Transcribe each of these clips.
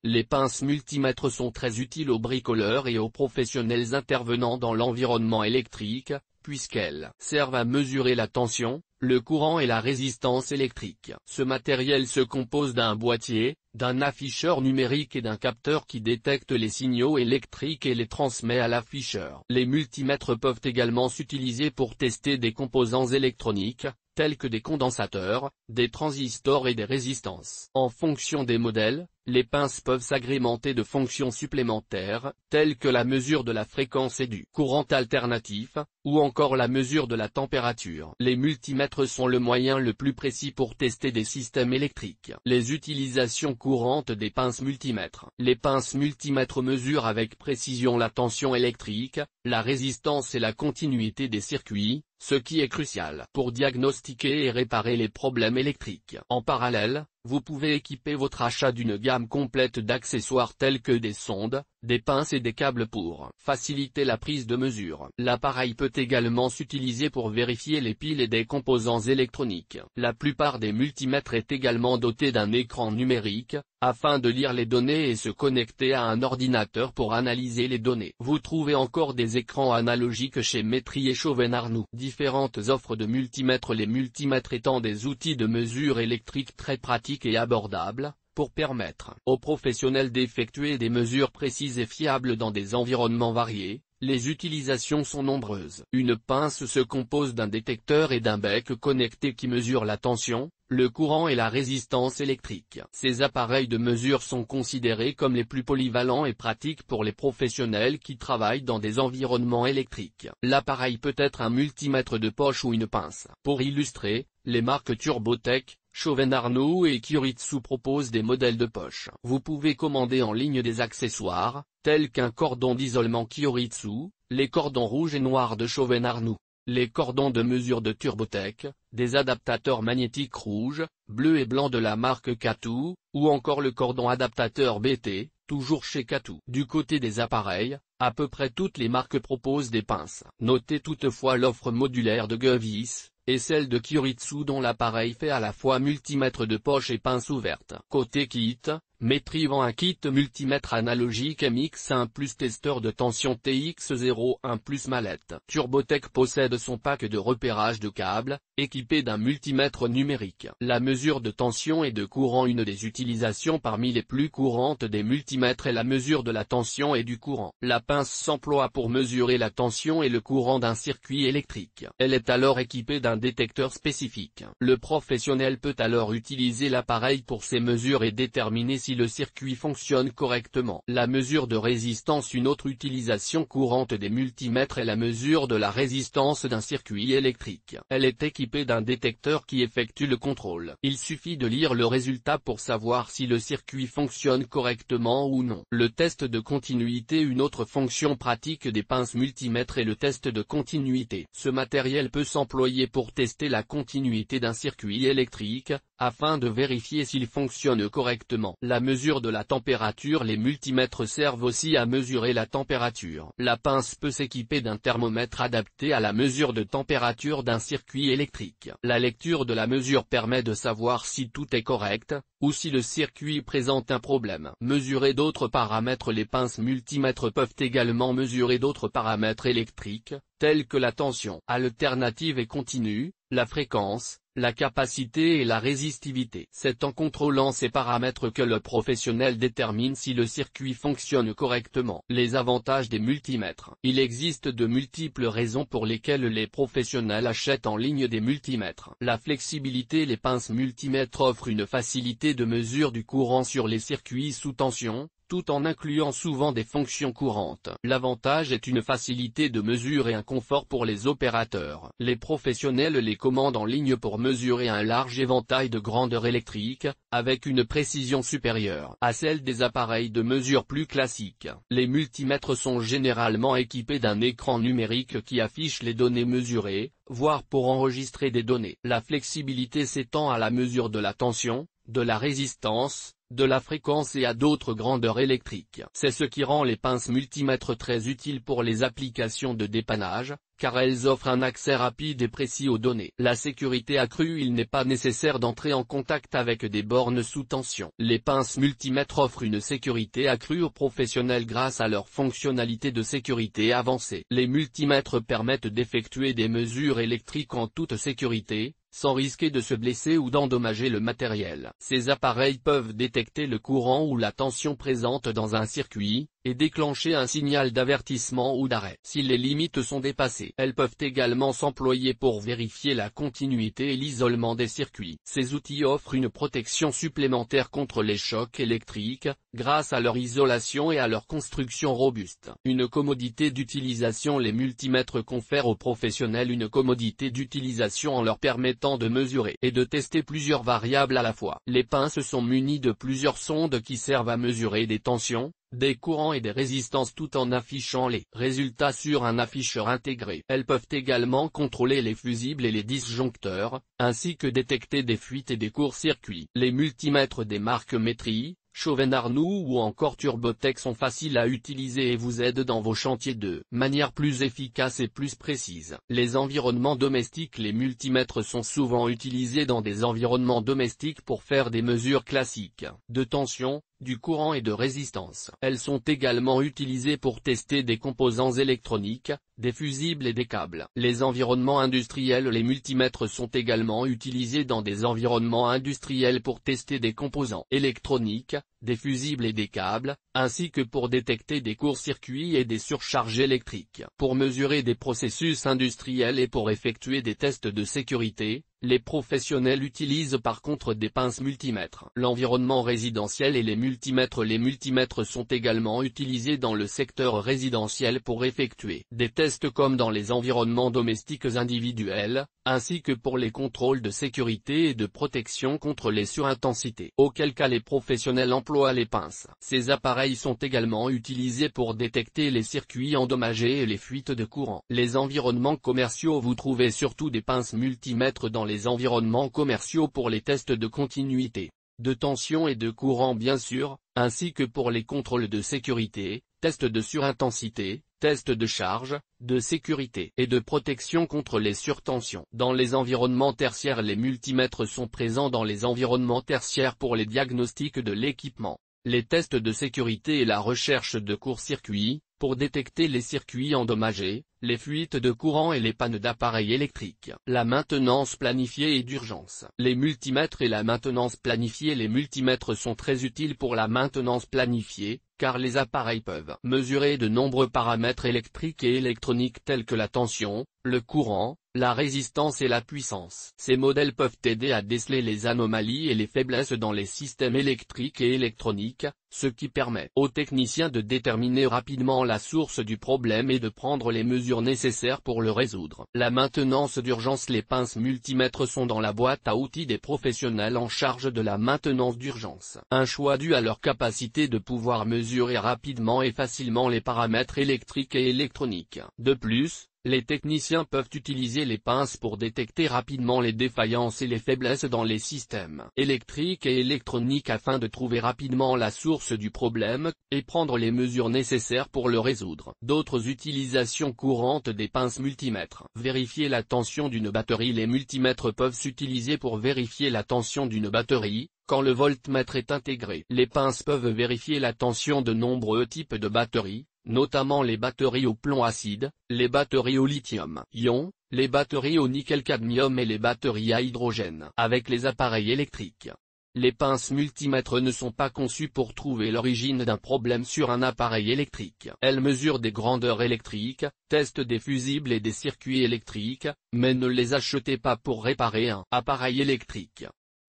Les pinces multimètres sont très utiles aux bricoleurs et aux professionnels intervenant dans l'environnement électrique, puisqu'elles servent à mesurer la tension, le courant et la résistance électrique. Ce matériel se compose d'un boîtier, d'un afficheur numérique et d'un capteur qui détecte les signaux électriques et les transmet à l'afficheur. Les multimètres peuvent également s'utiliser pour tester des composants électroniques, tels que des condensateurs, des transistors et des résistances. En fonction des modèles, les pinces peuvent s'agrémenter de fonctions supplémentaires, telles que la mesure de la fréquence et du courant alternatif, ou encore la mesure de la température. Les multimètres sont le moyen le plus précis pour tester des systèmes électriques. Les utilisations courantes des pinces multimètres. Les pinces multimètres mesurent avec précision la tension électrique, la résistance et la continuité des circuits, ce qui est crucial pour diagnostiquer et réparer les problèmes électriques. En parallèle, vous pouvez équiper votre achat d'une gamme complète d'accessoires tels que des sondes, des pinces et des câbles pour faciliter la prise de mesure. L'appareil peut également s'utiliser pour vérifier les piles et des composants électroniques. La plupart des multimètres est également doté d'un écran numérique, afin de lire les données et se connecter à un ordinateur pour analyser les données. Vous trouvez encore des écrans analogiques chez Métrie et Chauven-Arnoux. Différentes offres de multimètres. Les multimètres étant des outils de mesure électrique très pratiques et abordables, pour permettre aux professionnels d'effectuer des mesures précises et fiables dans des environnements variés. Les utilisations sont nombreuses. Une pince se compose d'un détecteur et d'un bec connecté qui mesure la tension, le courant et la résistance électrique. Ces appareils de mesure sont considérés comme les plus polyvalents et pratiques pour les professionnels qui travaillent dans des environnements électriques. L'appareil peut être un multimètre de poche ou une pince. Pour illustrer, les marques Turbotech, Chauven-Arnoux et Kyoritsu proposent des modèles de poche. Vous pouvez commander en ligne des accessoires, tels qu'un cordon d'isolement Kyoritsu, les cordons rouges et noirs de Chauven-Arnoux, les cordons de mesure de Turbotech, des adaptateurs magnétiques rouges, bleus et blancs de la marque Katou, ou encore le cordon adaptateur BT, toujours chez Katou. Du côté des appareils, à peu près toutes les marques proposent des pinces. Notez toutefois l'offre modulaire de Gevis, et celle de Kyoritsu dont l'appareil fait à la fois multimètre de poche et pince ouverte. Côté kit, Métrie vend un kit multimètre analogique MX1 plus testeur de tension TX01 plus mallette. Turbotech possède son pack de repérage de câbles, équipé d'un multimètre numérique. La mesure de tension et de courant. Une des utilisations parmi les plus courantes des multimètres est la mesure de la tension et du courant. La pince s'emploie pour mesurer la tension et le courant d'un circuit électrique. Elle est alors équipée d'un détecteur spécifique. Le professionnel peut alors utiliser l'appareil pour ces mesures et déterminer si le circuit fonctionne correctement. La mesure de résistance. Une autre utilisation courante des multimètres est la mesure de la résistance d'un circuit électrique. Elle est équipée d'un détecteur qui effectue le contrôle. Il suffit de lire le résultat pour savoir si le circuit fonctionne correctement ou non. Le test de continuité. Une autre fonction pratique des pinces multimètres est le test de continuité. Ce matériel peut s'employer pour tester la continuité d'un circuit électrique, afin de vérifier s'il fonctionne correctement. La mesure de la température. Les multimètres servent aussi à mesurer la température. La pince peut s'équiper d'un thermomètre adapté à la mesure de température d'un circuit électrique. La lecture de la mesure permet de savoir si tout est correct, ou si le circuit présente un problème. Mesurer d'autres paramètres. Les pinces multimètres peuvent également mesurer d'autres paramètres électriques, tels que la tension alternative et continue, la fréquence, la capacité et la résistivité. C'est en contrôlant ces paramètres que le professionnel détermine si le circuit fonctionne correctement. Les avantages des multimètres. Il existe de multiples raisons pour lesquelles les professionnels achètent en ligne des multimètres. La flexibilité. Les pinces multimètres offrent une facilité de mesure du courant sur les circuits sous tension, tout en incluant souvent des fonctions courantes. L'avantage est une facilité de mesure et un confort pour les opérateurs. Les professionnels les commandent en ligne pour mesurer un large éventail de grandeurs électriques, avec une précision supérieure à celle des appareils de mesure plus classiques. Les multimètres sont généralement équipés d'un écran numérique qui affiche les données mesurées, voire pour enregistrer des données. La flexibilité s'étend à la mesure de la tension, de la résistance, de la fréquence et à d'autres grandeurs électriques. C'est ce qui rend les pinces multimètres très utiles pour les applications de dépannage, car elles offrent un accès rapide et précis aux données. La sécurité accrue. Il n'est pas nécessaire d'entrer en contact avec des bornes sous tension. Les pinces multimètres offrent une sécurité accrue aux professionnels grâce à leur fonctionnalité de sécurité avancée. Les multimètres permettent d'effectuer des mesures électriques en toute sécurité, sans risquer de se blesser ou d'endommager le matériel. Ces appareils peuvent détecter le courant ou la tension présente dans un circuit, et déclencher un signal d'avertissement ou d'arrêt. Si les limites sont dépassées, elles peuvent également s'employer pour vérifier la continuité et l'isolement des circuits. Ces outils offrent une protection supplémentaire contre les chocs électriques, grâce à leur isolation et à leur construction robuste. Une commodité d'utilisation. Les multimètres confèrent aux professionnels une commodité d'utilisation en leur permettant de mesurer et de tester plusieurs variables à la fois. Les pinces sont munies de plusieurs sondes qui servent à mesurer des tensions, des courants et des résistances tout en affichant les résultats sur un afficheur intégré. Elles peuvent également contrôler les fusibles et les disjoncteurs, ainsi que détecter des fuites et des courts-circuits. Les multimètres des marques Metri, Chauven-Arnoux ou encore Turbotech sont faciles à utiliser et vous aident dans vos chantiers de manière plus efficace et plus précise. Les environnements domestiques. Les multimètres sont souvent utilisés dans des environnements domestiques pour faire des mesures classiques de tension, du courant et de résistance. Elles sont également utilisées pour tester des composants électroniques, des fusibles et des câbles. Les environnements industriels. Les multimètres sont également utilisés dans des environnements industriels pour tester des composants électroniques, des fusibles et des câbles, ainsi que pour détecter des courts-circuits et des surcharges électriques. Pour mesurer des processus industriels et pour effectuer des tests de sécurité, les professionnels utilisent par contre des pinces multimètres. L'environnement résidentiel et les multimètres. Les multimètres sont également utilisés dans le secteur résidentiel pour effectuer des tests comme dans les environnements domestiques individuels, ainsi que pour les contrôles de sécurité et de protection contre les surintensités, auquel cas les professionnels emploient les pinces. Ces appareils sont également utilisés pour détecter les circuits endommagés et les fuites de courant. Les environnements commerciaux. Vous trouvez surtout des pinces multimètres dans les environnements commerciaux pour les tests de continuité, de tension et de courant bien sûr, ainsi que pour les contrôles de sécurité, tests de surintensité, tests de charge, de sécurité et de protection contre les surtensions. Dans les environnements tertiaires. Les multimètres sont présents dans les environnements tertiaires pour les diagnostics de l'équipement, les tests de sécurité et la recherche de courts-circuits, pour détecter les circuits endommagés, les fuites de courant et les pannes d'appareils électriques. La maintenance planifiée et d'urgence. Les multimètres et la maintenance planifiée. Les multimètres sont très utiles pour la maintenance planifiée, car les appareils peuvent mesurer de nombreux paramètres électriques et électroniques tels que la tension, le courant, la résistance et la puissance. Ces modèles peuvent aider à déceler les anomalies et les faiblesses dans les systèmes électriques et électroniques, ce qui permet aux techniciens de déterminer rapidement la source du problème et de prendre les mesures nécessaires pour le résoudre. La maintenance d'urgence. Les pinces multimètres sont dans la boîte à outils des professionnels en charge de la maintenance d'urgence. Un choix dû à leur capacité de pouvoir mesurer rapidement et facilement les paramètres électriques et électroniques. De plus, les techniciens peuvent utiliser les pinces pour détecter rapidement les défaillances et les faiblesses dans les systèmes électriques et électroniques afin de trouver rapidement la source du problème, et prendre les mesures nécessaires pour le résoudre. D'autres utilisations courantes des pinces multimètres. Vérifier la tension d'une batterie. Les multimètres peuvent s'utiliser pour vérifier la tension d'une batterie, quand le voltmètre est intégré. Les pinces peuvent vérifier la tension de nombreux types de batteries, notamment les batteries au plomb acide, les batteries au lithium-ion, les batteries au nickel-cadmium et les batteries à hydrogène. Avec les appareils électriques, les pinces multimètres ne sont pas conçues pour trouver l'origine d'un problème sur un appareil électrique. Elles mesurent des grandeurs électriques, testent des fusibles et des circuits électriques, mais ne les achetez pas pour réparer un appareil électrique.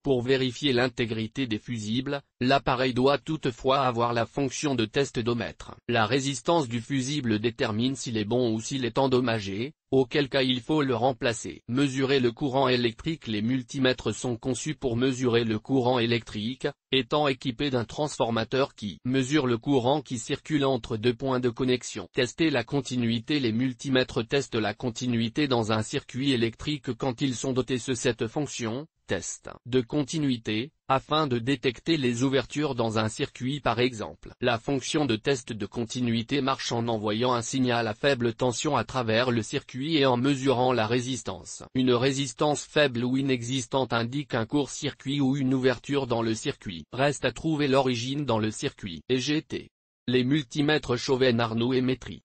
Pour vérifier l'intégrité des fusibles, l'appareil doit toutefois avoir la fonction de test d'ohmètre. La résistance du fusible détermine s'il est bon ou s'il est endommagé, auquel cas il faut le remplacer. Mesurer le courant électrique. Les multimètres sont conçus pour mesurer le courant électrique, étant équipés d'un transformateur qui mesure le courant qui circule entre deux points de connexion. Tester la continuité. Les multimètres testent la continuité dans un circuit électrique quand ils sont dotés de cette fonction. Test de continuité. afin de détecter les ouvertures dans un circuit par exemple. La fonction de test de continuité marche en envoyant un signal à faible tension à travers le circuit et en mesurant la résistance. Une résistance faible ou inexistante indique un court-circuit ou une ouverture dans le circuit. Reste à trouver l'origine dans le circuit. EGT. Les multimètres Chauven-Arnoux et Métrie.